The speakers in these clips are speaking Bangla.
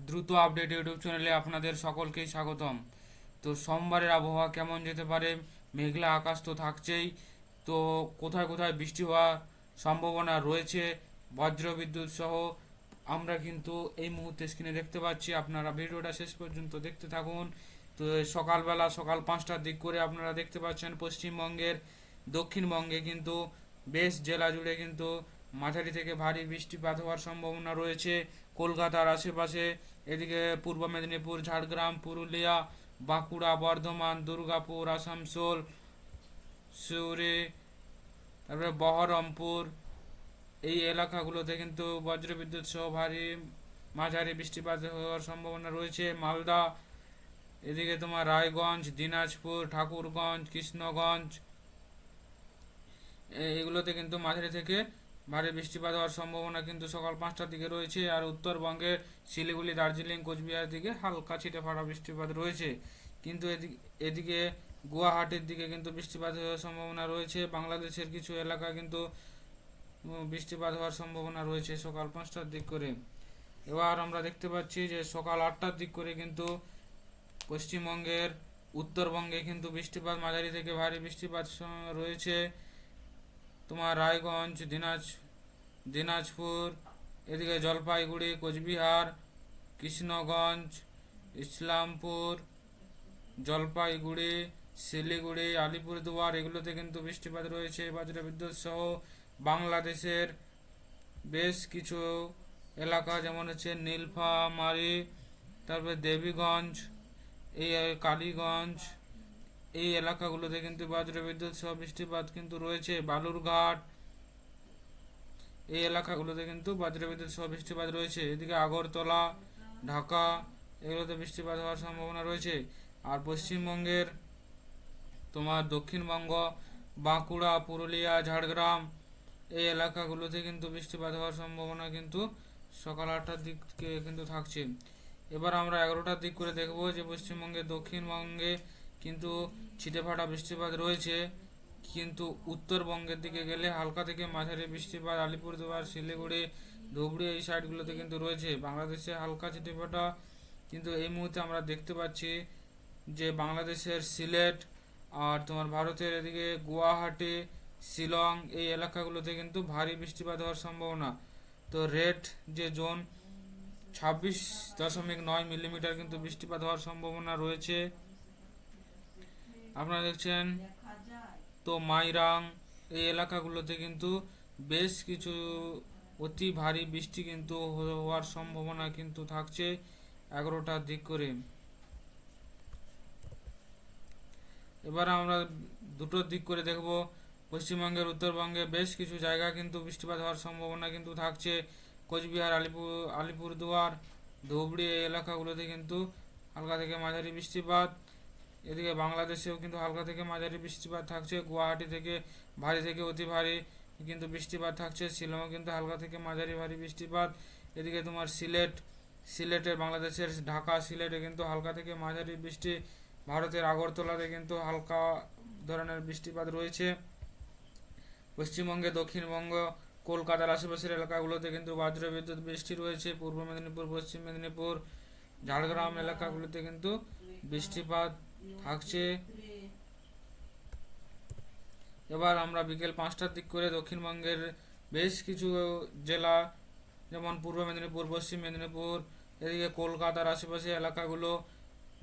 দ্রুত আপডেট ইউটিউব চ্যানেলে আপনাদের সকলকেই স্বাগতম। তো সোমবারের আবহাওয়া কেমন যেতে পারে? মেঘলা আকাশ তো থাকছেই। তো কোথায় কোথায় বৃষ্টি হওয়ার সম্ভাবনা রয়েছে, বজ্রবিদ্যুৎ সহ আমরা কিন্তু এই মুহূর্তে স্ক্রিনে দেখতে পাচ্ছি। আপনারা ভিডিওটা শেষ পর্যন্ত দেখতে থাকুন। তো সকালবেলা সকাল 5টার দিক করে আপনারা দেখতে পাচ্ছেন পশ্চিমবঙ্গের দক্ষিণবঙ্গে কিন্তু বেশ জেলা জুড়ে কিন্তু মাঝারি থেকে ভারী বৃষ্টিপাত হওয়ার সম্ভাবনা রয়েছে। কলকাতার আশেপাশে, এদিকে পূর্ব মেদিনীপুর, ঝাড়গ্রাম, পুরুলিয়া, বাঁকুড়া, বর্ধমান, দুর্গাপুর, আসানসোল, সিউড়ি, তারপরে বহরমপুর, এই এলাকাগুলোতে কিন্তু বজ্রবিদ্যুৎ সহ ভারী মাঝারি বৃষ্টিপাত হওয়ার সম্ভাবনা রয়েছে। মালদা, এদিকে তোমার রায়গঞ্জ, দিনাজপুর, ঠাকুরগঞ্জ, কৃষ্ণগঞ্জ, এগুলোতে কিন্তু মাঝারি থেকে ভারী বৃষ্টিপাত হওয়ার সম্ভাবনা কিন্তু সকাল 5টার দিকে রয়েছে। আর উত্তরবঙ্গে শিলিগুড়ি, দার্জিলিং, কোচবিহার দিকে হালকা ছিটেফোঁটা বৃষ্টিপাত রয়েছে। কিন্তু এদিকে গুয়াহাটির দিকে কিন্তু বৃষ্টিপাত হওয়ার সম্ভাবনা রয়েছে। বাংলাদেশের কিছু এলাকা কিন্তু বৃষ্টিপাত হওয়ার সম্ভাবনা রয়েছে সকাল 5টার দিক করে। এবার আমরা দেখতে পাচ্ছি যে সকাল 8টার দিক করে কিন্তু পশ্চিমবঙ্গের উত্তরবঙ্গে কিন্তু বৃষ্টিপাত মাঝারি থেকে ভারী বৃষ্টিপাত রয়েছে। তোমার রায়গঞ্জ, দিনাজপুর, এদিকে জলপাইগুড়ি, কোচবিহার, কৃষ্ণগঞ্জ, ইসলামপুর, জলপাইগুড়ি, শিলিগুড়ি, আলিপুরদুয়ার, এগুলোতে কিন্তু বৃষ্টিপাত রয়েছে বজ্রবিদ্যুৎ সহ। বাংলাদেশের বেশ কিছু এলাকা যেমন হচ্ছে নীলফামারী, তারপরে দেবীগঞ্জ, এই কালীগঞ্জ, এই এলাকাগুলোতে কিন্তু বজ্রবিদ্যুৎ সহ বৃষ্টিপাত কিন্তু রয়েছে। বালুরঘাট, এই এলাকাগুলোতে কিন্তু বজ্রবিদ্যুৎ সহ বৃষ্টিপাত রয়েছে। এদিকে আগরতলা, ঢাকা, এগুলোতে বৃষ্টিপাত হওয়ার সম্ভাবনা রয়েছে। আর পশ্চিমবঙ্গের তোমার দক্ষিণবঙ্গ, বাঁকুড়া, পুরুলিয়া, ঝাড়গ্রাম, এই এলাকাগুলোতে কিন্তু বৃষ্টিপাত হওয়ার সম্ভাবনা কিন্তু সকাল 8টার দিকে কিন্তু থাকছে। এবার আমরা 11টার দিক করে দেখব যে পশ্চিমবঙ্গের দক্ষিণবঙ্গে কিন্তু ছিটেফাটা বৃষ্টিপাত রয়েছে। কিন্তু উত্তরবঙ্গের দিকে গেলে হালকা থেকে মাঝারি বৃষ্টিপাত আলিপুরদুয়ার, শিলিগুড়ি, ধুবড়ি, এই সাইডগুলোতে কিন্তু রয়েছে। বাংলাদেশে হালকা ছিটেফাটা কিন্তু এই মুহূর্তে আমরা দেখতে পাচ্ছি যে বাংলাদেশের সিলেট আর তোমার ভারতের এদিকে গুয়াহাটি, শিলং, এই এলাকাগুলোতে কিন্তু ভারী বৃষ্টিপাত হওয়ার সম্ভাবনা। তো রেড যে জোন, 26.9 মিলিমিটার কিন্তু বৃষ্টিপাত হওয়ার সম্ভাবনা রয়েছে। আপনারা দেখছেন তো মাইরাং, এই এলাকাগুলোতে কিন্তু বেশ কিছু অতি ভারী বৃষ্টি কিন্তু হওয়ার সম্ভাবনা কিন্তু থাকছে 11টার দিক করে। এবার আমরা দুটোর দিক করে দেখব। পশ্চিমবঙ্গের উত্তরবঙ্গে বেশ কিছু জায়গা কিন্তু বৃষ্টিপাত হওয়ার সম্ভাবনা কিন্তু থাকছে। কোচবিহার, আলিপুরদুয়ার, ধুবড়ি, এই এলাকাগুলোতে কিন্তু হালকা থেকে মাঝারি বৃষ্টিপাত। এদিকে বাংলাদেশেও কিন্তু হালকা থেকে মাঝারি বৃষ্টিপাত থাকছে। গুয়াহাটি থেকে ভারী থেকে অতি ভারী কিন্তু বৃষ্টিপাত থাকছে। শিলংও কিন্তু হালকা থেকে মাঝারি ভারী বৃষ্টিপাত। এদিকে তোমার সিলেটে, বাংলাদেশের ঢাকা, সিলেটে কিন্তু হালকা থেকে মাঝারি বৃষ্টি। ভারতের আগরতলাতে কিন্তু হালকা ধরনের বৃষ্টিপাত রয়েছে। পশ্চিমবঙ্গে দক্ষিণবঙ্গ, কলকাতার আশেপাশের এলাকাগুলোতে কিন্তু বজ্রবিদ্যুৎ বৃষ্টি রয়েছে। পূর্ব মেদিনীপুর, পশ্চিম মেদিনীপুর, ঝাড়গ্রাম এলাকাগুলোতে কিন্তু বৃষ্টিপাত থাকছে। এবার আমরা বিকেল 5টার দিক করে দক্ষিণবঙ্গের বেশ কিছু জেলা যেমন পূর্ব মেদিনীপুর, পশ্চিম মেদিনীপুর, এদিকে কলকাতার আশেপাশে এলাকাগুলো,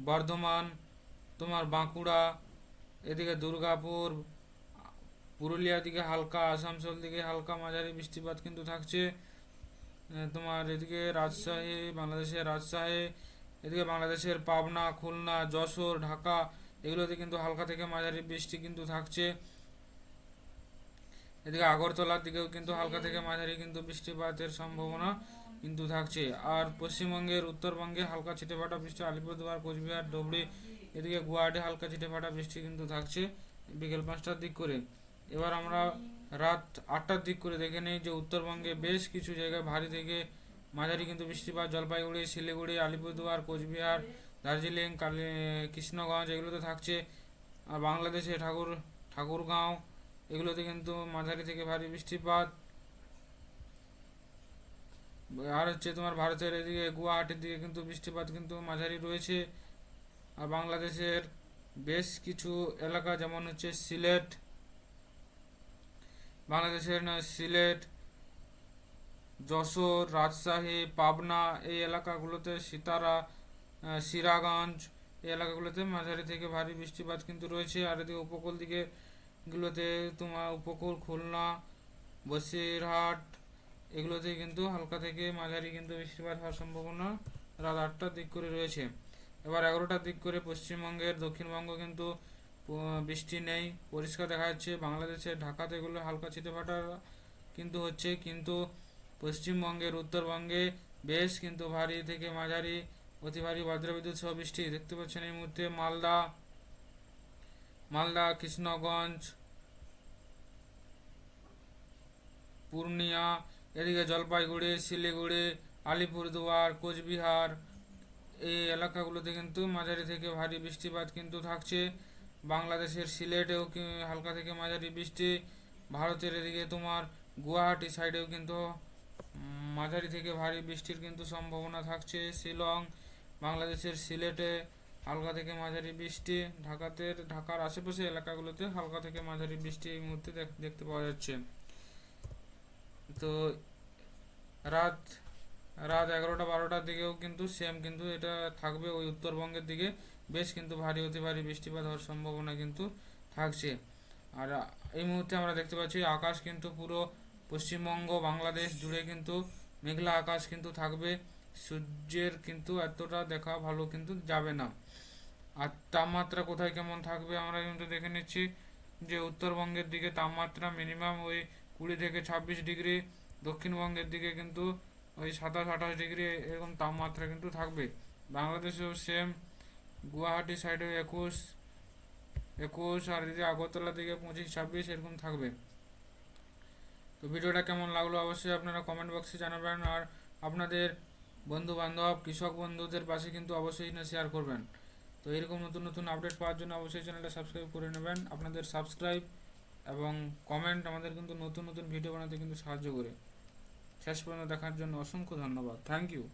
বর্ধমান, তোমার বাঁকুড়া, এদিকে দুর্গাপুর, পুরুলিয়ার দিকে হালকা, আসানসোল দিকে হালকা মাঝারি বৃষ্টিপাত কিন্তু থাকছে। তোমার এদিকে রাজশাহী, বাংলাদেশের রাজশাহী, এদিকে বাংলাদেশের পাবনা, খুলনা, যশোর, ঢাকা, এগুলোতে কিন্তু হালকা থেকে মাঝারি বৃষ্টি কিন্তু থাকছে। এদিকে আগরতলার দিকেও কিন্তু হালকা থেকে মাঝারি কিন্তু বৃষ্টিপাতের সম্ভাবনা কিন্তু থাকছে। আর পশ্চিমবঙ্গের উত্তরবঙ্গে হালকা ছিটেফাটা বৃষ্টি আলিপুরদুয়ার, কোচবিহার, ধুবড়ি, এদিকে গুয়াহাটি হালকা ছিটেফাটা বৃষ্টি কিন্তু থাকছে বিকেল 5টার দিক করে। এবার আমরা রাত 8টার দিক করে দেখে নিই যে উত্তরবঙ্গে বেশ কিছু জায়গায় ভারী থেকে মাঝারি কিন্তু বৃষ্টিপাত জলপাইগুড়ি, শিলিগুড়ি, আলিপুরদুয়ার, কোচবিহার, দার্জিলিং, কৃষ্ণগঞ্জ, এগুলোতে থাকছে। আর বাংলাদেশে ঠাকুরগাঁও, এগুলোতে কিন্তু মাঝারি থেকে ভারী বৃষ্টিপাত। আর হচ্ছে তোমার ভারতের এদিকে গুয়াহাটির দিকে কিন্তু বৃষ্টিপাত কিন্তু মাঝারি রয়েছে। আর বাংলাদেশের বেশ কিছু এলাকা যেমন হচ্ছে সিলেট, বাংলাদেশের সিলেট, যশোর, রাজশাহী, পাবনা এই এলাকাগুলোতে সিরাগঞ্জ এই এলাকাগুলোতে মাঝারি থেকে ভারী বৃষ্টিপাত কিন্তু রয়েছে। আর এদিকে উপকূল দিকে গুলোতে তোমার উপকূল, খুলনা, বসিরহাট এগুলোতে কিন্তু হালকা থেকে মাঝারি কিন্তু বৃষ্টিপাত হওয়ার সম্ভাবনা রাত 8টার দিক করে রয়েছে। এবার 11টার দিক করে পশ্চিমবঙ্গের দক্ষিণবঙ্গ কিন্তু বৃষ্টি নেই, পরিষ্কার দেখা যাচ্ছে। বাংলাদেশের ঢাকাতে এগুলো হালকা ছিটেফাটা কিন্তু হচ্ছে, কিন্তু পশ্চিমবঙ্গের উত্তরবঙ্গে বেশ কিন্তু ভারী থেকে মাঝারি অতি ভারী বজ্রবিদ্যুৎ সহ বৃষ্টি দেখতে পাচ্ছেন এই মুহূর্তে। মালদা, কৃষ্ণগঞ্জ, পূর্ণিয়া, এদিকে জলপাইগুড়ি, শিলিগুড়ি, আলিপুরদুয়ার, কোচবিহার এই এলাকাগুলোতে কিন্তু মাঝারি থেকে ভারী বৃষ্টিপাত কিন্তু থাকছে। বাংলাদেশের সিলেটেও হালকা থেকে মাঝারি বৃষ্টি। ভারতের এদিকে তোমার গুয়াহাটি সাইডেও কিন্তু মাঝারি থেকে ভারী বৃষ্টির কিন্তু সম্ভাবনা থাকছে। শিলং, বাংলাদেশের সিলেটে হালকা থেকে মাঝারি বৃষ্টি। ঢাকার আশেপাশে এলাকাগুলোতে হালকা থেকে মাঝারি বৃষ্টি এই মুহূর্তে দেখতে পাওয়া যাচ্ছে। তো রাত রাত 11টা 12টার দিকেও কিন্তু সেম কিন্তু এটা থাকবে, ওই উত্তরবঙ্গের দিকে বেশ কিন্তু ভারী অতি ভারী বৃষ্টিপাত হওয়ার সম্ভাবনা কিন্তু থাকছে। আর এই মুহূর্তে আমরা দেখতে পাচ্ছি আকাশ কিন্তু পুরো পশ্চিমবঙ্গ, বাংলাদেশ জুড়ে কিন্তু মেঘলা আকাশ কিন্তু থাকবে। সূর্যের কিন্তু এতটা দেখা ভালো কিন্তু যাবে না। আর তাপমাত্রা কোথায় কেমন থাকবে আমরা কিন্তু দেখে নিচ্ছি, যে উত্তরবঙ্গের দিকে তাপমাত্রা মিনিমাম ওই 20 থেকে 26 ডিগ্রি, দক্ষিণবঙ্গের দিকে কিন্তু ওই 27-28 ডিগ্রি এরকম তাপমাত্রা কিন্তু থাকবে। বাংলাদেশেও সেম, গুয়াহাটি সাইডে 21 আর এদিকে আগরতলার দিকে 25-26 এরকম থাকবে। তো ভিডিওটা কেমন লাগলো অবশ্যই আপনারা কমেন্ট বক্সে জানাবেন। আর আপনাদের বন্ধু বান্ধব, কৃষক বন্ধুদের পাশে কিন্তু অবশ্যই না শেয়ার করবেন। তো এরকম নতুন নতুন আপডেট পাওয়ার জন্য অবশ্যই চ্যানেলটা সাবস্ক্রাইব করে নেবেন। আপনাদের সাবস্ক্রাইব এবং কমেন্ট আমাদের কিন্তু নতুন নতুন ভিডিও বানাতে কিন্তু সাহায্য করে। শেষ পর্যন্ত দেখার জন্য অসংখ্য ধন্যবাদ। Thank you.